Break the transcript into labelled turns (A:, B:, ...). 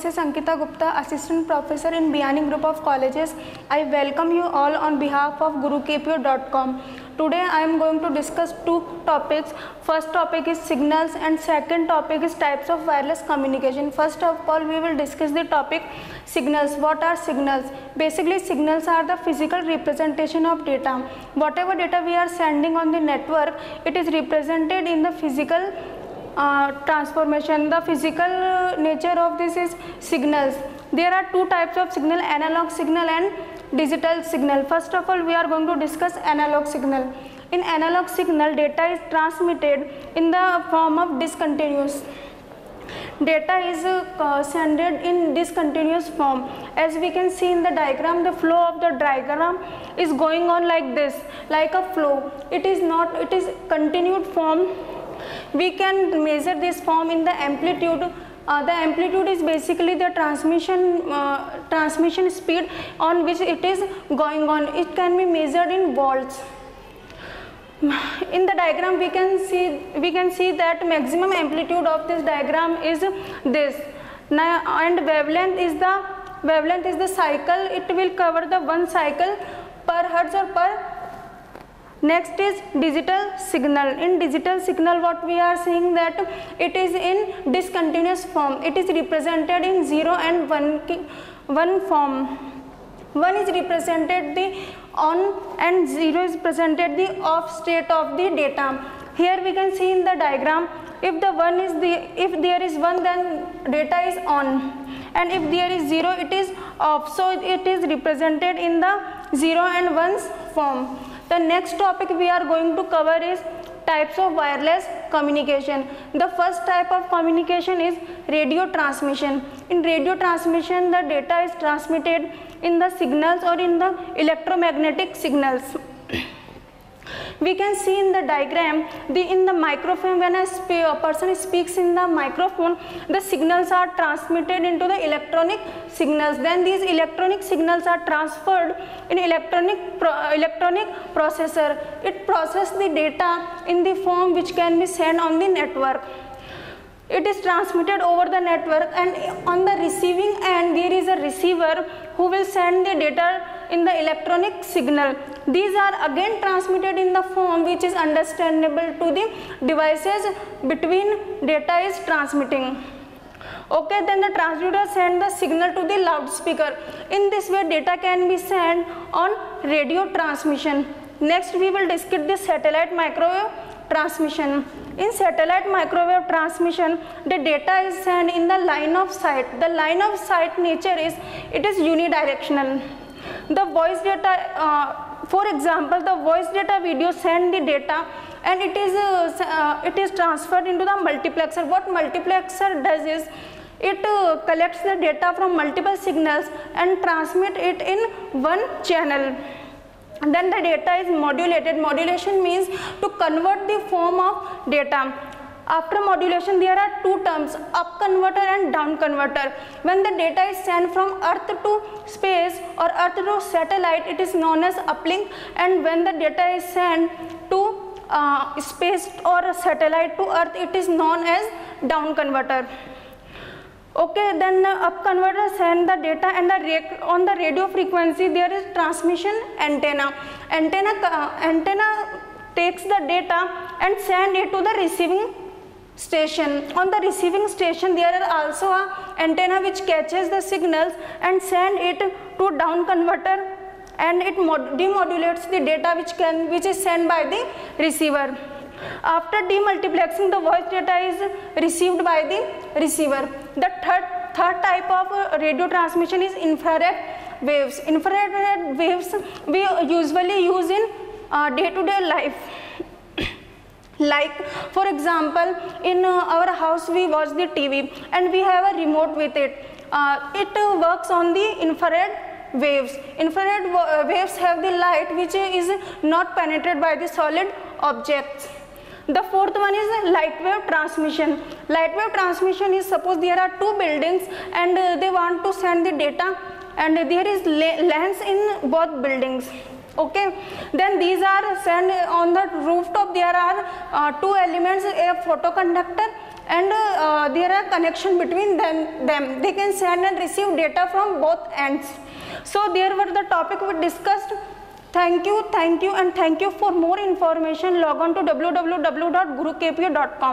A: this is Ankita Gupta, Assistant Professor in Biyani Group of Colleges. I welcome you all on behalf of GuruKPO.com. Today I am going to discuss two topics. First topic is signals and second topic is types of wireless communication. First of all, we will discuss the topic signals. What are signals? Basically, signals are the physical representation of data. Whatever data we are sending on the network, it is represented in the physical transformation. The physical nature of this is signals. There are two types of signal: analog signal and digital signal. First of all, we are going to discuss analog signal. In analog signal, data is transmitted in the form of discontinuous. Data is sent in discontinuous form. As we can see in the diagram, the flow of the diagram is going on like this, like a flow. It is continued form. We can measure this form in the amplitude. The amplitude is basically the transmission speed on which it is going on. It can be measured in volts. In the diagram we can see that maximum amplitude of this diagram is this. Now, and wavelength is the cycle. It will cover the one cycle per hertz or per. Next is digital signal. In digital signal, what we are seeing that it is in discontinuous form. It is represented in 0 and 1 form. 1 is represented the on and 0 is presented the off state of the data. Here we can see in the diagram, if there is 1, then data is on, and if there is 0, it is off. So it is represented in the 0 and 1's form. The next topic we are going to cover is types of wireless communication. The first type of communication is radio transmission. In radio transmission, the data is transmitted in the signals or in the electromagnetic signals. We can see in the diagram, in the microphone, when a person speaks in the microphone, the signals are transmitted into the electronic signals. Then these electronic signals are transferred in electronic processor. It processes the data in the form which can be sent on the network. It is transmitted over the network, and on the receiving end there is a receiver who will send the data in the electronic signal. These are again transmitted in the form which is understandable to the devices between data is transmitting. Okay, then the transmitter send the signal to the loudspeaker. In this way, data can be sent on radio transmission. Next, we will discuss the satellite microwave transmission. In satellite microwave transmission, the data is sent in the line of sight. The line of sight nature is, it is unidirectional. The voice data, for example, the voice data video send the data, and it is transferred into the multiplexer. What multiplexer does is, it collects the data from multiple signals and transmit it in one channel. Then the data is modulated. Modulation means to convert the form of data. After modulation, there are two terms, up converter and down converter. When the data is sent from earth to space or earth to satellite, it is known as uplink, and when the data is sent to space or satellite to earth, it is known as down converter. Okay, then the up converter send the data, and on the radio frequency there is transmission antenna. Antenna takes the data and send it to the receiving station. On the receiving station, there are also a antenna which catches the signals and send it to down converter, and it demodulates the data which is sent by the receiver. After demultiplexing, the voice data is received by the receiver. The third type of radio transmission is infrared waves. Infrared waves we usually use in day-to-day life. Like, for example, in our house we watch the TV and we have a remote with it. It works on the infrared waves. Infrared waves have the light which is not penetrated by the solid objects. The fourth one is light wave transmission. Light wave transmission is, suppose there are two buildings and they want to send the data, and there is lens in both buildings. Okay, then these are sent on the rooftop. There are two elements, a photoconductor and there are connection between them. They can send and receive data from both ends. So there were the topic we discussed. Thank you, and thank you. For more information, log on to www.gurukpo.com.